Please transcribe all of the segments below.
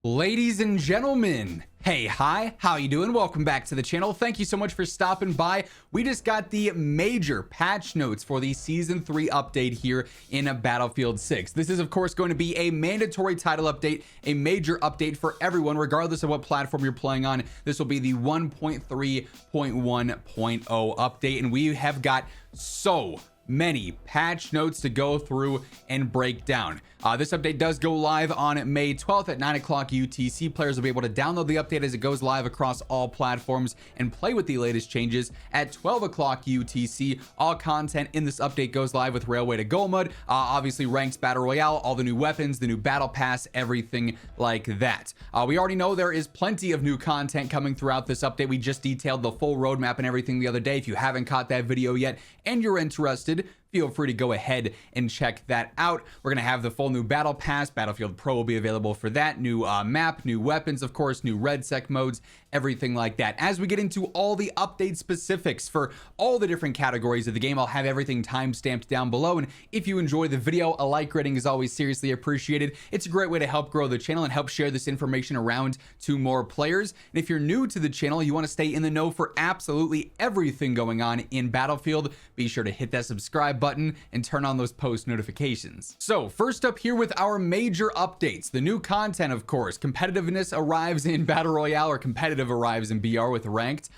Ladies and gentlemen, hi, how you doing? Welcome back to the channel. Thank you so much for stopping by. We just got the major patch notes for the Season 3 update here in Battlefield 6. This is, of course, going to be a mandatory title update, a major update for everyone, regardless of what platform you're playing on. This will be the 1.3.1.0 update, and we have got so many patch notes to go through and break down. This update does go live on May 12th at 9 o'clock UTC. Players will be able to download the update as it goes live across all platforms and play with the latest changes at 12 o'clock UTC. All content in this update goes live with Railway to Goal mode, obviously ranked battle royale, all the new weapons, the new battle pass, everything like that. We already know there is plenty of new content coming throughout this update. We just detailed the full roadmap and everything the other day. If you haven't caught that video yet and you're interested, feel free to go ahead and check that out. We're going to have the full new battle pass. Battlefield Pro will be available for that. New map, new weapons, of course, new REDSEC modes, everything like that. As we get into all the update specifics for all the different categories of the game, I'll have everything time-stamped down below. And if you enjoy the video, a like rating is always seriously appreciated. It's a great way to help grow the channel and help share this information around to more players. And if you're new to the channel, you want to stay in the know for absolutely everything going on in Battlefield, be sure to hit that subscribe button and turn on those post notifications. So first up here with our major updates, the new content, of course. Competitiveness arrives in Battle Royale, or competitive arrives in BR with ranked.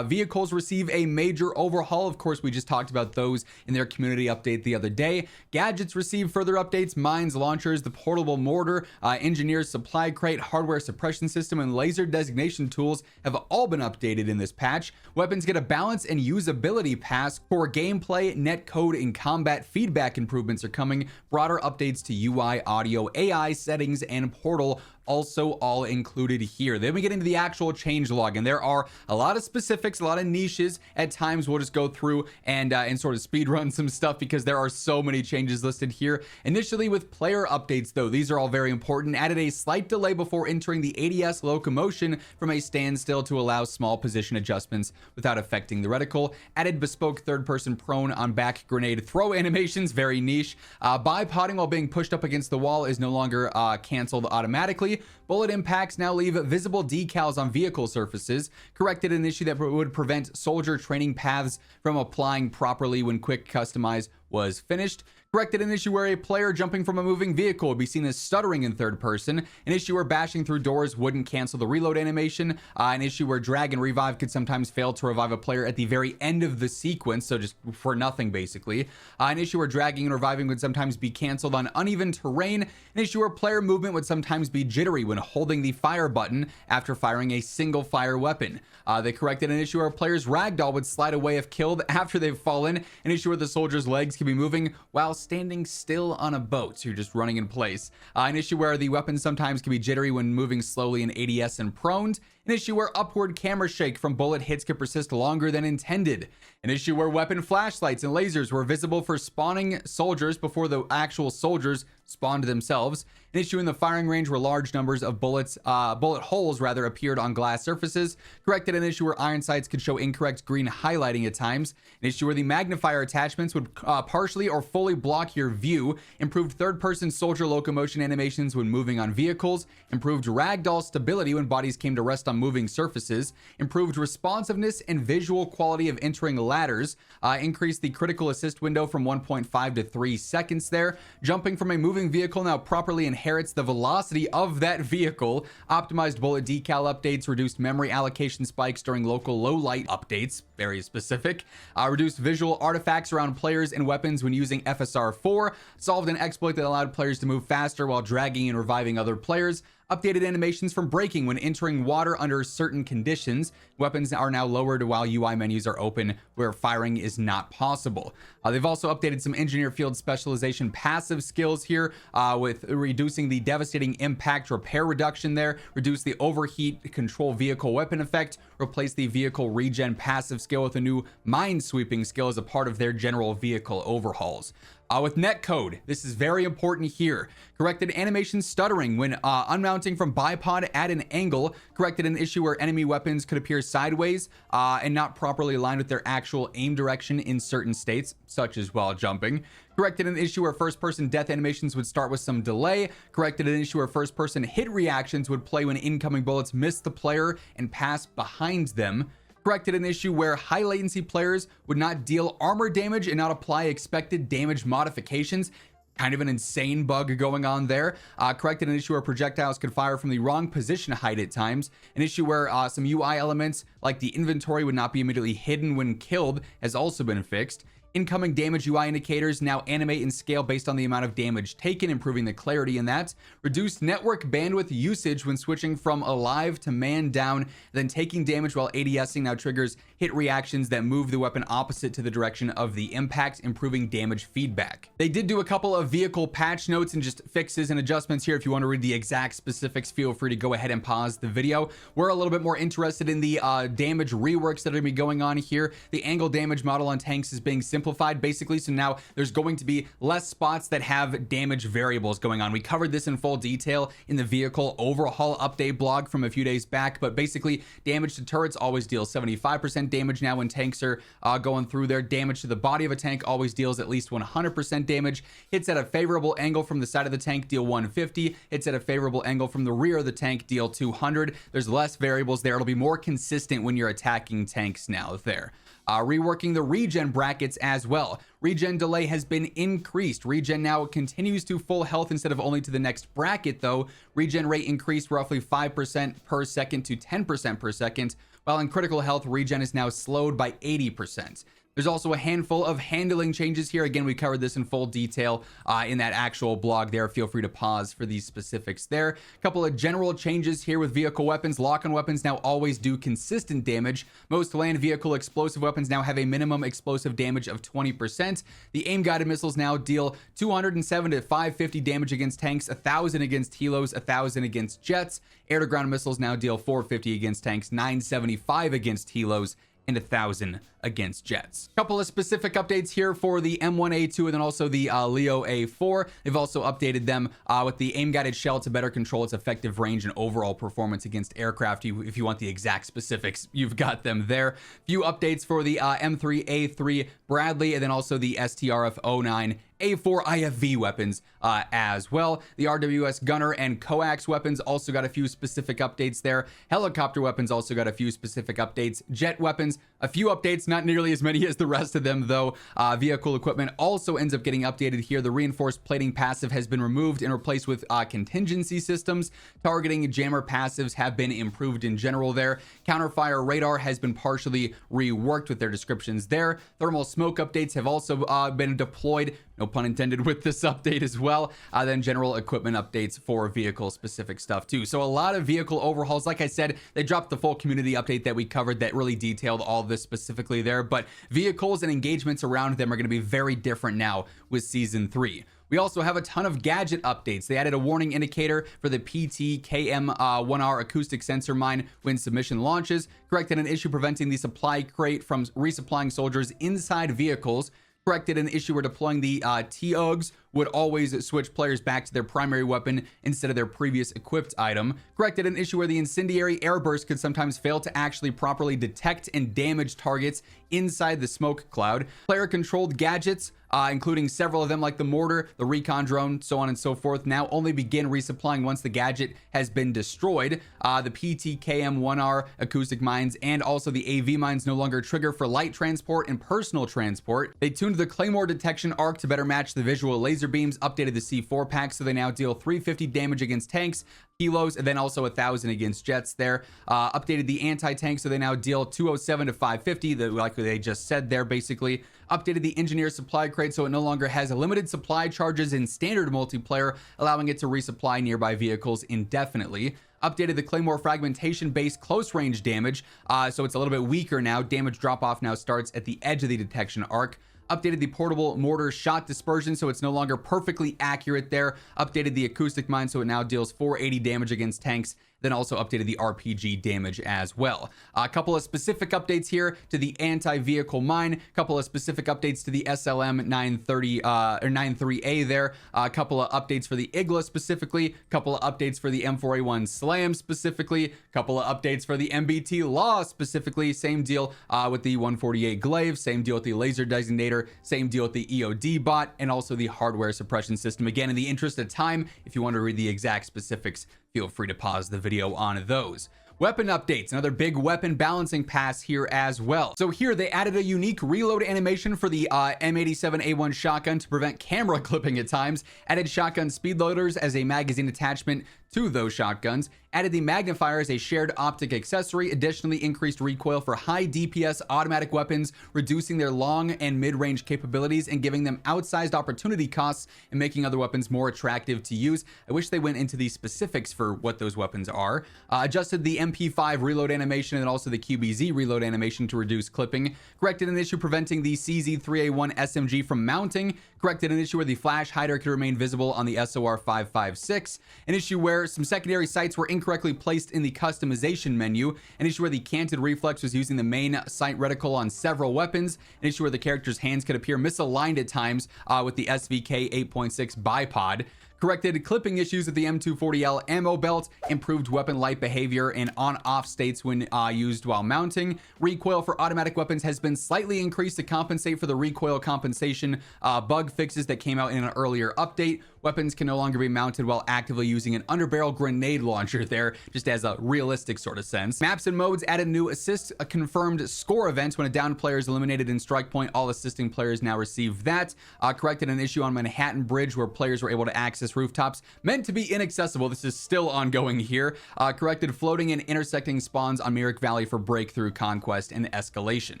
Vehicles receive a major overhaul. Of course, we just talked about those in their community update the other day. Gadgets receive further updates. Mines, launchers, the portable mortar, engineer's supply crate, hardware suppression system, and laser designation tools have all been updated in this patch. Weapons get a balance and usability pass for gameplay, netcode, and combat feedback improvements are coming. Broader updates to UI, audio, AI settings, and portal also all included here. Then we get into the actual change log, and there are a lot of specifics, a lot of niches. At times we'll just go through and sort of speed run some stuff because there are so many changes listed here. Initially with player updates though, these are all very important. Added a slight delay before entering the ADS locomotion from a standstill to allow small position adjustments without affecting the reticle. Added bespoke third-person prone on back grenade throw animations, very niche. Bipoding while being pushed up against the wall is no longer canceled automatically. Bullet impacts now leave visible decals on vehicle surfaces. Corrected an issue that would prevent soldier training paths from applying properly when quick customize was finished. Corrected an issue where a player jumping from a moving vehicle would be seen as stuttering in third person. An issue where bashing through doors wouldn't cancel the reload animation. An issue where drag and revive could sometimes fail to revive a player at the very end of the sequence, so just for nothing basically. An issue where dragging and reviving would sometimes be canceled on uneven terrain. An issue where player movement would sometimes be jittery when holding the fire button after firing a single fire weapon. They corrected an issue where players ragdoll would slide away if killed after they've fallen. An issue where the soldier's legs can be moving while standing still on a boat, so you're just running in place. An issue where the weapon sometimes can be jittery when moving slowly in ADS and prone. An issue where upward camera shake from bullet hits could persist longer than intended. An issue where weapon flashlights and lasers were visible for spawning soldiers before the actual soldiers spawned themselves. An issue in the firing range where large numbers of bullet holes appeared on glass surfaces. Corrected an issue where iron sights could show incorrect green highlighting at times. An issue where the magnifier attachments would partially or fully block your view. Improved third-person soldier locomotion animations when moving on vehicles. Improved ragdoll stability when bodies came to rest on moving surfaces. Improved responsiveness and visual quality of entering ladders. Increased the critical assist window from 1.5 to 3 seconds there. Jumping from a moving vehicle now properly inherits the velocity of that vehicle. Optimized bullet decal updates. Reduced memory allocation spikes during local low light updates, very specific. Reduced visual artifacts around players and weapons when using FSR 4. Solved an exploit that allowed players to move faster while dragging and reviving other players. Updated animations from braking when entering water under certain conditions. Weapons are now lowered while UI menus are open where firing is not possible. They've also updated some engineer field specialization passive skills here with reducing the devastating impact repair reduction there, reduce the overheat control vehicle weapon effect, replace the vehicle regen passive skill with a new mine sweeping skill as a part of their general vehicle overhauls. With netcode, this is very important here. Corrected animation stuttering when unmounting from bipod at an angle. Corrected an issue where enemy weapons could appear sideways and not properly aligned with their actual aim direction in certain states, such as while jumping. Corrected an issue where first-person death animations would start with some delay. Corrected an issue where first-person hit reactions would play when incoming bullets missed the player and pass behind them. Corrected an issue where high latency players would not deal armor damage and not apply expected damage modifications. Kind of an insane bug going on there. Corrected an issue where projectiles could fire from the wrong position height at times. An issue where some UI elements like the inventory would not be immediately hidden when killed has also been fixed. Incoming damage UI indicators now animate and scale based on the amount of damage taken, improving the clarity in that. Reduced network bandwidth usage when switching from alive to man down, then taking damage while ADSing now triggers hit reactions that move the weapon opposite to the direction of the impact, improving damage feedback. They did do a couple of vehicle patch notes and just fixes and adjustments here. If you want to read the exact specifics, feel free to go ahead and pause the video. We're a little bit more interested in the damage reworks that are going to be going on here. The angle damage model on tanks is being simplified basically, so now there's going to be less spots that have damage variables going on. We covered this in full detail in the vehicle overhaul update blog from a few days back, but basically damage to turrets always deals 75% damage now when tanks are going through there. Damage to the body of a tank always deals at least 100% damage. Hits at a favorable angle from the side of the tank deal 150. Hits at a favorable angle from the rear of the tank deal 200. There's less variables there. It'll be more consistent when you're attacking tanks now there. Reworking the regen brackets as well. Regen delay has been increased. Regen now continues to full health instead of only to the next bracket though. Regen rate increased roughly 5% per second to 10% per second, while in critical health, regen is now slowed by 80%. There's also a handful of handling changes here. Again, we covered this in full detail in that actual blog there. Feel free to pause for these specifics there. A couple of general changes here with vehicle weapons. Lock-on weapons now always do consistent damage. Most land vehicle explosive weapons now have a minimum explosive damage of 20%. The aim-guided missiles now deal 207 to 550 damage against tanks, 1,000 against helos, 1,000 against jets. Air-to-ground missiles now deal 450 against tanks, 975 against helos, and 1,000 against jets. Couple of specific updates here for the M1A2 and then also the Leo A4. They've also updated them with the aim-guided shell to better control its effective range and overall performance against aircraft. If you want the exact specifics, you've got them there. Few updates for the M3A3 Bradley and then also the STRF-09 A4 IFV weapons as well. The RWS Gunner and Coax weapons also got a few specific updates there. Helicopter weapons also got a few specific updates. Jet weapons, a few updates, not nearly as many as the rest of them though. Vehicle equipment also ends up getting updated here. The reinforced plating passive has been removed and replaced with contingency systems. Targeting jammer passives have been improved in general there. Counterfire radar has been partially reworked with their descriptions there. Thermal smoke updates have also been deployed. No pun intended with this update as well. Then general equipment updates for vehicle specific stuff too. So a lot of vehicle overhauls. Like I said, they dropped the full community update that we covered that really detailed all of this specifically there, but vehicles and engagements around them are going to be very different now with season 3. We also have a ton of gadget updates. They added a warning indicator for the PTKM-1R acoustic sensor mine when submission launches, corrected an issue preventing the supply crate from resupplying soldiers inside vehicles, corrected an issue where deploying the TUGs would always switch players back to their primary weapon instead of their previous equipped item, corrected an issue where the incendiary airburst could sometimes fail to actually properly detect and damage targets inside the smoke cloud, player controlled gadgets, including several of them like the mortar, the recon drone, so on and so forth, now only begin resupplying once the gadget has been destroyed. The PTKM-1R acoustic mines and also the AV mines no longer trigger for light transport and personal transport. They tuned the Claymore detection arc to better match the visual laser beams, updated the C4 pack so they now deal 350 damage against tanks, kilos, and then also 1,000 against jets there. Updated the anti-tank so they now deal 207 to 550, like they just said there basically. Updated the engineer supply crate so it no longer has a limited supply charges in standard multiplayer, allowing it to resupply nearby vehicles indefinitely. Updated the Claymore fragmentation based close range damage, so it's a little bit weaker now. Damage drop off now starts at the edge of the detection arc. updated the portable mortar shot dispersion so it's no longer perfectly accurate there, updated the acoustic mine so it now deals 480 damage against tanks, then also updated the RPG damage as well. A couple of specific updates here to the anti-vehicle mine, a couple of specific updates to the SLM 930 or 93A there, a couple of updates for the Igla specifically, a couple of updates for the M4A1 Slam specifically, a couple of updates for the MBT Law specifically, same deal with the 148 Glaive, same deal with the laser designator, same deal with the EOD bot, and also the hardware suppression system. Again, in the interest of time, if you want to read the exact specifics, feel free to pause the video on those. Weapon updates, another big weapon balancing pass here as well. So here they added a unique reload animation for the M87A1 shotgun to prevent camera clipping at times, added shotgun speed loaders as a magazine attachment to those shotguns, added the magnifier as a shared optic accessory, additionally increased recoil for high DPS automatic weapons, reducing their long and mid-range capabilities and giving them outsized opportunity costs and making other weapons more attractive to use. I wish they went into the specifics for what those weapons are. Adjusted the MP5 reload animation and also the QBZ reload animation to reduce clipping, corrected an issue preventing the CZ3A1 SMG from mounting, corrected an issue where the flash hider could remain visible on the SOR 556, an issue where some secondary sights were incorrectly placed in the customization menu, an issue where the canted reflex was using the main sight reticle on several weapons, an issue where the character's hands could appear misaligned at times with the SVK 8.6 bipod, corrected clipping issues with the M240L ammo belt, improved weapon light behavior and on-off states when used while mounting. Recoil for automatic weapons has been slightly increased to compensate for the recoil compensation bug fixes that came out in an earlier update. Weapons can no longer be mounted while actively using an underbarrel grenade launcher there, just as a realistic sort of sense. Maps and modes added new assist, a confirmed score event when a downed player is eliminated in strike point. All assisting players now receive that. Corrected an issue on Manhattan Bridge where players were able to access rooftops meant to be inaccessible. This is still ongoing here. Corrected floating and intersecting spawns on Myrick Valley for breakthrough, conquest, and escalation.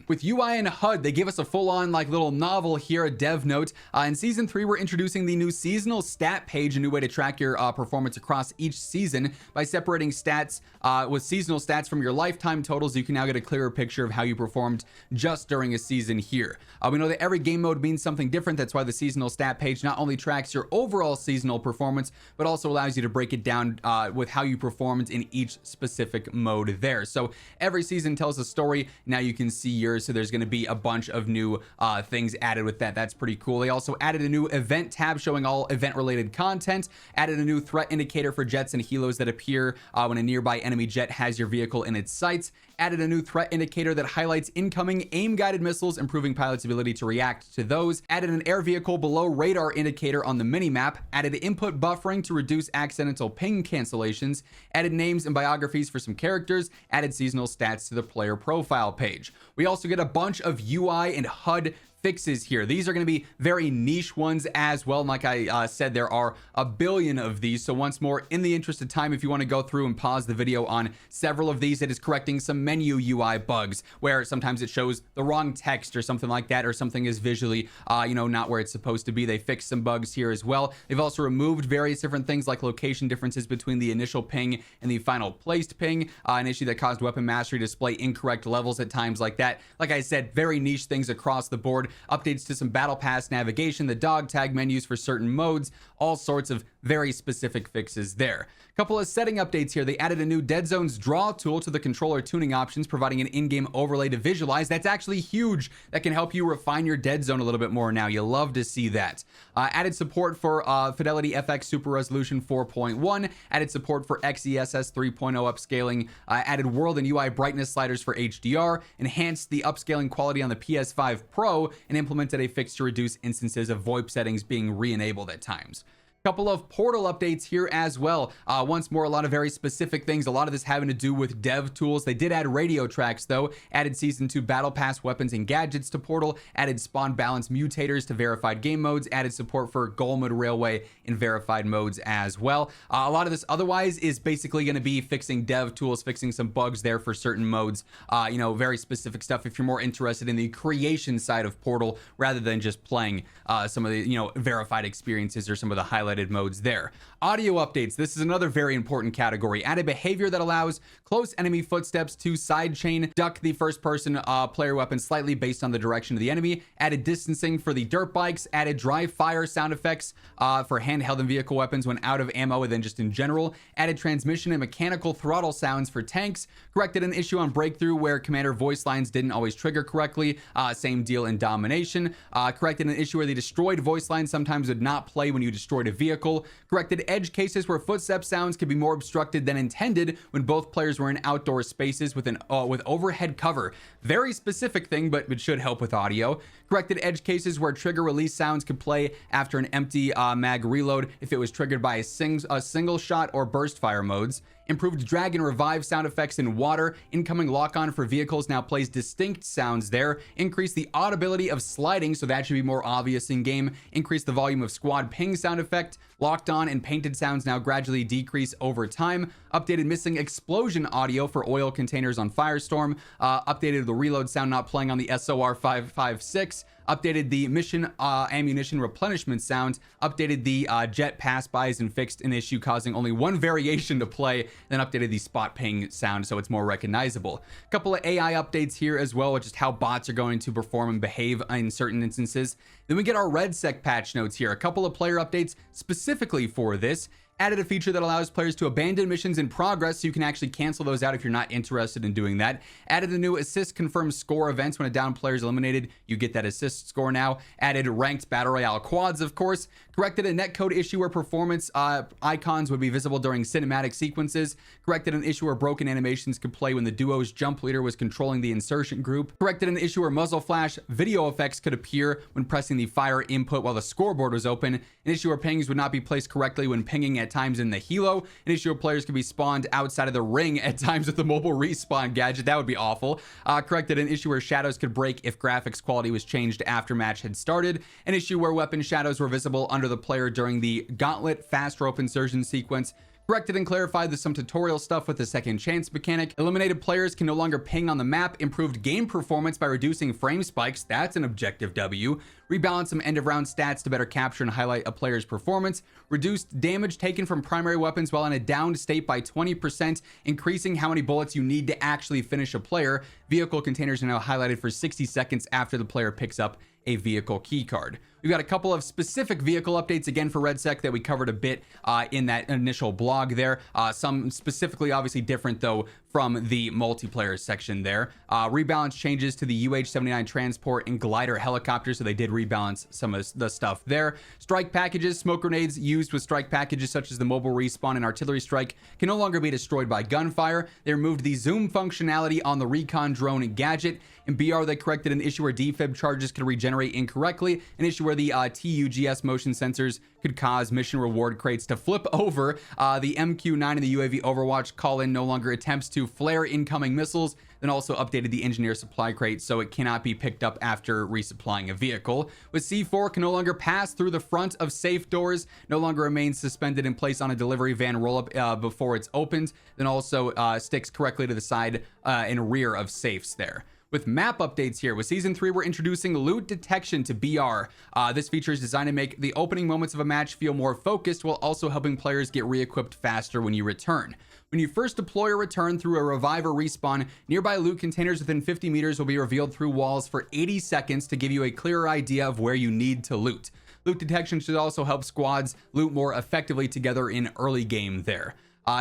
With UI and HUD, they gave us a full-on like little novel here, a dev note. In season 3, we're introducing the new seasonal stat page, a new way to track your performance across each season by separating stats with seasonal stats from your lifetime totals. You can now get a clearer picture of how you performed just during a season here. We know that every game mode means something different. That's why the seasonal stat page not only tracks your overall seasonal performance, but also allows you to break it down with how you performed in each specific mode there. So every season tells a story. Now you can see yours. So there's going to be a bunch of new things added with that. That's pretty cool. They also added a new event tab showing all event related content, added a new threat indicator for jets and helos that appear when a nearby enemy jet has your vehicle in its sights, added a new threat indicator that highlights incoming aim guided missiles, improving pilots' ability to react to those, added an air vehicle below radar indicator on the minimap, added input buffering to reduce accidental ping cancellations, added names and biographies for some characters, added seasonal stats to the player profile page. We also get a bunch of UI and HUD fixes here. These are going to be very niche ones as well. And like I said, there are a billion of these. So once more, in the interest of time, if you want to go through and pause the video on several of these, it is correcting some menu UI bugs where sometimes it shows the wrong text or something like that, or something is visually, not where it's supposed to be. They fixed some bugs here as well. They've also removed various different things like location differences between the initial ping and the final placed ping, an issue that caused weapon mastery to display incorrect levels at times like that. Like I said, very niche things across the board. Updates to some battle pass navigation, the dog tag menus for certain modes, all sorts of very specific fixes there. Couple of setting updates here. They added a new Dead Zones draw tool to the controller tuning options, providing an in-game overlay to visualize. That's actually huge. That can help you refine your dead zone a little bit more now. You love to see that. Added support for Fidelity FX Super Resolution 4.1, added support for XESS 3.0 upscaling, added world and UI brightness sliders for HDR, enhanced the upscaling quality on the PS5 Pro, and implemented a fix to reduce instances of VoIP settings being re-enabled at times. Couple of portal updates here as well. Once more, a lot of very specific things. A lot of this having to do with dev tools. They did add radio tracks though, added season 2 battle pass weapons and gadgets to portal, added spawn balance mutators to verified game modes, added support for goal mode railway in verified modes as well. A lot of this otherwise is basically going to be fixing dev tools, fixing some bugs there for certain modes. Very specific stuff if you're more interested in the creation side of portal rather than just playing some of the verified experiences or some of the highlight highlighted modes there. Audio updates. This is another very important category. Added behavior that allows close enemy footsteps to sidechain duck the first person player weapon slightly based on the direction of the enemy. Added distancing for the dirt bikes. Added dry fire sound effects for handheld and vehicle weapons when out of ammo and then just in general. Added transmission and mechanical throttle sounds for tanks. Corrected an issue on breakthrough where commander voice lines didn't always trigger correctly. Same deal in domination. Corrected an issue where the destroyed voice lines sometimes would not play when you destroyed a vehicle. Corrected edge cases where footstep sounds could be more obstructed than intended when both players were in outdoor spaces with overhead cover. Very specific thing, but it should help with audio. Corrected edge cases where trigger release sounds could play after an empty mag reload if it was triggered by a single shot or burst fire modes. Improved drag and revive sound effects in water. Incoming lock-on for vehicles now plays distinct sounds there. Increase the audibility of sliding, so that should be more obvious in game. Increase the volume of squad ping sound effect. Locked on and painted sounds now gradually decrease over time. Updated missing explosion audio for oil containers on Firestorm. Updated the reload sound not playing on the SOR 556. Updated the mission ammunition replenishment sound. Updated the jet pass-bys and fixed an issue causing only one variation to play. Then updated the spot ping sound so it's more recognizable. A couple of AI updates here as well, which is how bots are going to perform and behave in certain instances. Then we get our REDSEC patch notes here. A couple of player updates specifically for this. Added a feature that allows players to abandon missions in progress so you can actually cancel those out if you're not interested in doing that. Added a new assist confirmed score events when a down player is eliminated. You get that assist score now. Added ranked battle royale quads, of course. Corrected a netcode issue where performance icons would be visible during cinematic sequences. Corrected an issue where broken animations could play when the duo's jump leader was controlling the insertion group. Corrected an issue where muzzle flash video effects could appear when pressing the fire input while the scoreboard was open. An issue where pings would not be placed correctly when pinging at times in the helo. An issue where players could be spawned outside of the ring at times with the mobile respawn gadget. That would be awful. Corrected an issue where shadows could break if graphics quality was changed after match had started. An issue where weapon shadows were visible under the player during the gauntlet fast rope insertion sequence. Corrected and clarified some tutorial stuff with the second chance mechanic. Eliminated players can no longer ping on the map. Improved game performance by reducing frame spikes. That's an objective W. Rebalance some end of round stats to better capture and highlight a player's performance. Reduced damage taken from primary weapons while in a downed state by 20%, increasing how many bullets you need to actually finish a player. Vehicle containers are now highlighted for 60 seconds after the player picks up a vehicle keycard. We've got a couple of specific vehicle updates again for REDSEC that we covered a bit in that initial blog there. Some specifically obviously different though from the multiplayer section there. Rebalance changes to the UH-79 transport and glider helicopters, so they did rebalance some of the stuff there. Strike packages, smoke grenades used with strike packages such as the mobile respawn and artillery strike can no longer be destroyed by gunfire. They removed the zoom functionality on the recon drone Gadget. In BR, they corrected an issue where defib charges could regenerate incorrectly, an issue where the TUGS motion sensors could cause mission reward crates to flip over. The MQ-9 in the UAV Overwatch call-in no longer attempts to flare incoming missiles, then also updated the engineer supply crate so it cannot be picked up after resupplying a vehicle. With C4 can no longer pass through the front of safe doors, no longer remains suspended in place on a delivery van roll-up before it's opened, then also sticks correctly to the side and rear of safes there. With map updates here, with Season 3, we're introducing loot detection to BR. This feature is designed to make the opening moments of a match feel more focused while also helping players get re-equipped faster when you return. When you first deploy or return through a revive or respawn, nearby loot containers within 50 meters will be revealed through walls for 80 seconds to give you a clearer idea of where you need to loot. Loot detection should also help squads loot more effectively together in early game there.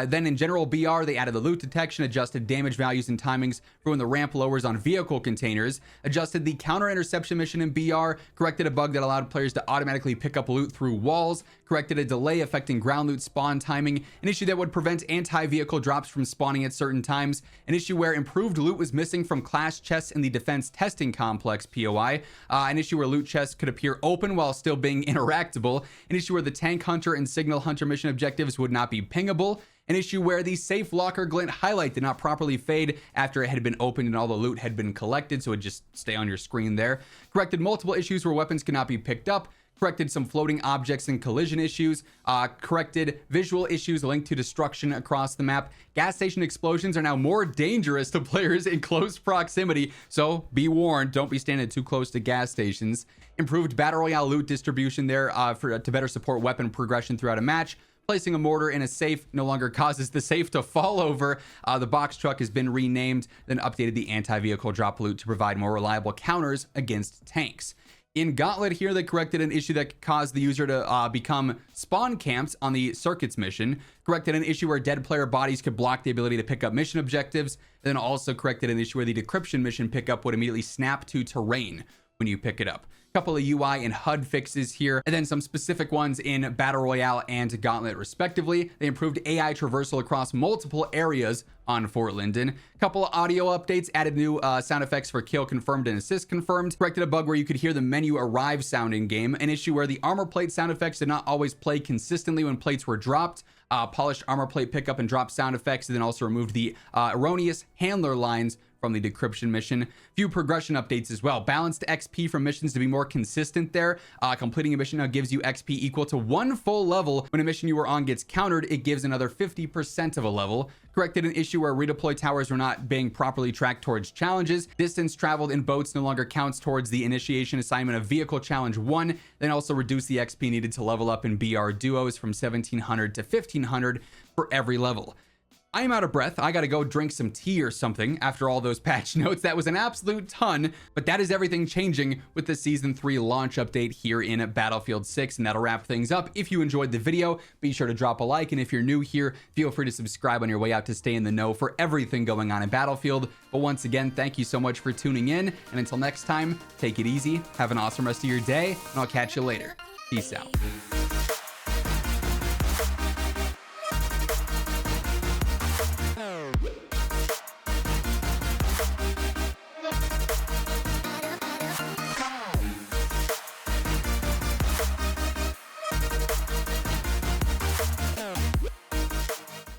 Then in general BR, they added the loot detection, adjusted damage values and timings for when the ramp lowers on vehicle containers, adjusted the counter interception mission in BR, corrected a bug that allowed players to automatically pick up loot through walls, corrected a delay affecting ground loot spawn timing, an issue that would prevent anti-vehicle drops from spawning at certain times, an issue where improved loot was missing from class chests in the defense testing complex POI, an issue where loot chests could appear open while still being interactable, an issue where the tank hunter and signal hunter mission objectives would not be pingable, an issue where the safe locker glint highlight did not properly fade after it had been opened and all the loot had been collected, so it would just stay on your screen there. Corrected multiple issues where weapons could not be picked up. corrected some floating objects and collision issues, corrected visual issues linked to destruction across the map. Gas station explosions are now more dangerous to players in close proximity, so be warned, don't be standing too close to gas stations. Improved Battle Royale loot distribution there to better support weapon progression throughout a match. Placing a mortar in a safe no longer causes the safe to fall over. The box truck has been renamed, then updated the anti-vehicle drop loot to provide more reliable counters against tanks. In Gauntlet here, they corrected an issue that caused the user to become spawn camps on the circuits mission, corrected an issue where dead player bodies could block the ability to pick up mission objectives, and then also corrected an issue where the decryption mission pickup would immediately snap to terrain when you pick it up. Couple of UI and HUD fixes here, and then some specific ones in Battle Royale and Gauntlet respectively. They improved AI traversal across multiple areas on Fort Linden. Couple of audio updates, added new sound effects for kill confirmed and assist confirmed, corrected a bug where you could hear the menu arrive sound in game, an issue where the armor plate sound effects did not always play consistently when plates were dropped, polished armor plate pickup and drop sound effects, and then also removed the erroneous handler lines from the decryption mission. Few progression updates as well. Balanced XP from missions to be more consistent there. Completing a mission now gives you XP equal to 1 full level. When a mission you were on gets countered, it gives another 50% of a level. Corrected an issue where redeploy towers were not being properly tracked towards challenges. Distance traveled in boats no longer counts towards the initiation assignment of vehicle challenge 1. Then also reduced the XP needed to level up in BR duos from 1700 to 1500 for every level. I am out of breath. I gotta go drink some tea or something after all those patch notes. That was an absolute ton, but that is everything changing with the Season 3 launch update here in Battlefield 6, and that'll wrap things up. If you enjoyed the video, be sure to drop a like, and if you're new here, feel free to subscribe on your way out to stay in the know for everything going on in Battlefield. But once again, thank you so much for tuning in, and until next time, take it easy, have an awesome rest of your day, and I'll catch you later. Peace out.